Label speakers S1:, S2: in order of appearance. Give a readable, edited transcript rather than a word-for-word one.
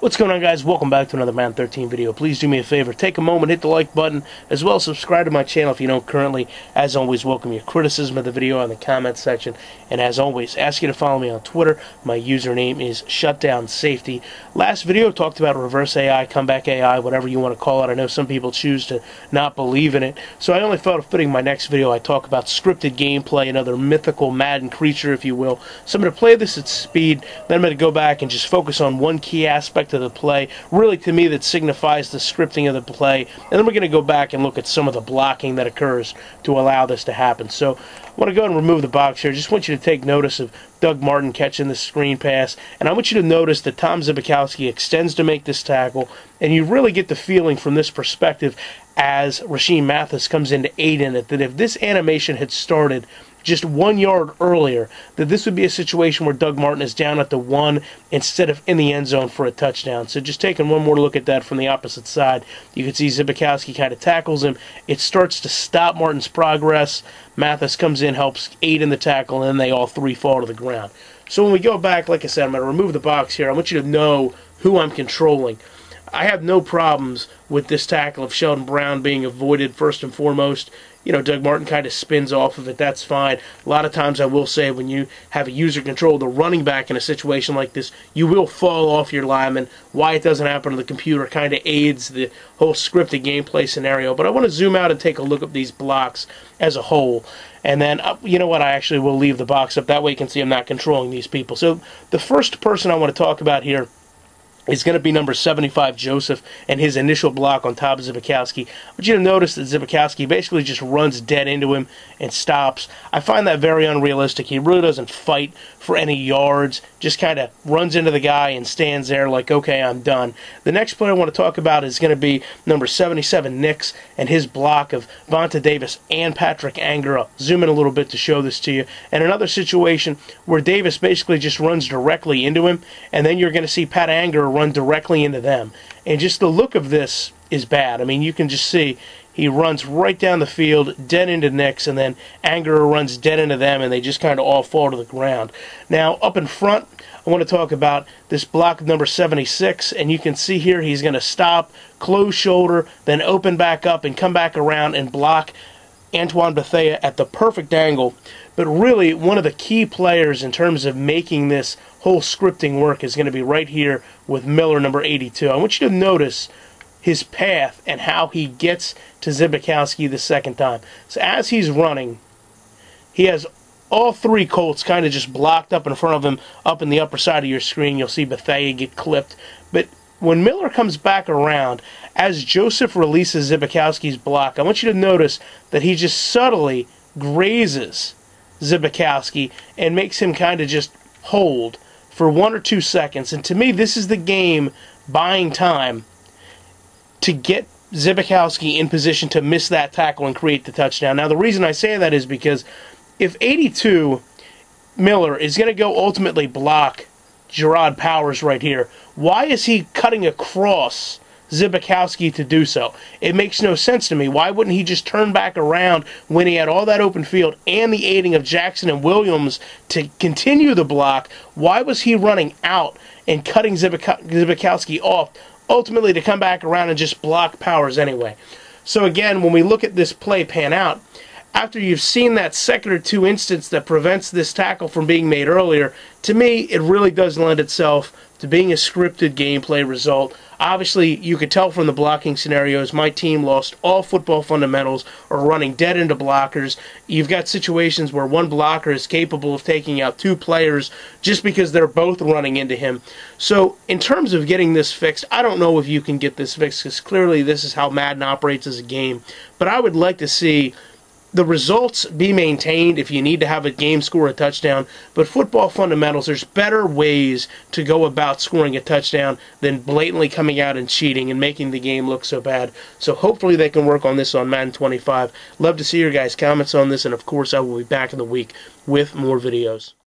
S1: What's going on, guys? Welcome back to another Madden 13 video. Please do me a favor, take a moment, hit the like button, as well as subscribe to my channel if you don't currently. As always, welcome your criticism of the video in the comments section, and as always, ask you to follow me on Twitter. My username is ShutdownSafety. Last video talked about reverse AI, comeback AI, whatever you want to call it. I know some people choose to not believe in it, so I only felt it fitting my next video I talk about scripted gameplay, another mythical Madden creature, if you will. So I'm going to play this at speed, then I'm going to go back and just focus on one key aspect of the play, really to me that signifies the scripting of the play, and then we're going to go back and look at some of the blocking that occurs to allow this to happen. So I want to go and remove the box here. Just want you to take notice of Doug Martin catching the screen pass, and I want you to notice that Tom Zbikowski extends to make this tackle, and you really get the feeling from this perspective as Rasheem Mathis comes in to aid in it, that if this animation had started just 1 yard earlier, that this would be a situation where Doug Martin is down at the 1 instead of in the end zone for a touchdown. So just taking one more look at that from the opposite side, you can see Zbikowski kind of tackles him. It starts to stop Martin's progress. Mathis comes in, helps aid in the tackle, and then they all three fall to the ground. So when we go back, like I said, I'm going to remove the box here. I want you to know who I'm controlling. I have no problems with this tackle of Sheldon Brown being avoided first and foremost. You know, Doug Martin kind of spins off of it. That's fine. A lot of times I will say when you have a user control the running back in a situation like this, you will fall off your lineman. Why it doesn't happen to the computer kind of aids the whole scripted gameplay scenario. But I want to zoom out and take a look at these blocks as a whole. And then, you know what, I actually will leave the box up. That way you can see I'm not controlling these people. So the first person I want to talk about here is going to be number 75, Joseph, and his initial block on top of Zbikowski. I want you to notice that Zbikowski basically just runs dead into him and stops. I find that very unrealistic. He really doesn't fight for any yards, just kind of runs into the guy and stands there like, okay, I'm done. The next player I want to talk about is going to be number 77, Nix, and his block of Vonta Davis and Patrick Anger. I'll zoom in a little bit to show this to you. And another situation where Davis basically just runs directly into him, and then you're going to see Pat Anger run directly into them. And just the look of this is bad. I mean, you can just see he runs right down the field, dead into Nix, and then Anger runs dead into them, and they just kind of all fall to the ground. Now, up in front, I want to talk about this block of number 76, and you can see here he's going to stop, close shoulder, then open back up and come back around and block Antoine Bethea at the perfect angle. But really, one of the key players in terms of making this whole scripting work is going to be right here with Miller, number 82. I want you to notice his path and how he gets to Zbikowski the second time. So as he's running, he has all three Colts kind of just blocked up in front of him, up in the upper side of your screen. You'll see Bethea get clipped. But when Miller comes back around, as Joseph releases Zbikowski's block, I want you to notice that he just subtly grazes Zbikowski and makes him kind of just hold for 1 or 2 seconds. And to me, this is the game buying time to get Zbikowski in position to miss that tackle and create the touchdown. Now, the reason I say that is because if 82 Miller is going to go ultimately block Gerard Powers right here, why is he cutting across Zbikowski to do so? It makes no sense to me. Why wouldn't he just turn back around when he had all that open field and the aiding of Jackson and Williams to continue the block? Why was he running out and cutting Zbikowski off, ultimately to come back around and just block Powers anyway? So again, when we look at this play pan out, after you've seen that second or two instance that prevents this tackle from being made earlier, to me, it really does lend itself to being a scripted gameplay result. Obviously, you could tell from the blocking scenarios, my team lost all football fundamentals or running dead into blockers. You've got situations where one blocker is capable of taking out two players just because they're both running into him. So, in terms of getting this fixed, I don't know if you can get this fixed, because clearly this is how Madden operates as a game. But I would like to see the results be maintained if you need to have a game score a touchdown, but football fundamentals, there's better ways to go about scoring a touchdown than blatantly coming out and cheating and making the game look so bad. So hopefully they can work on this on Madden 25. Love to see your guys' comments on this, and of course I will be back in the week with more videos.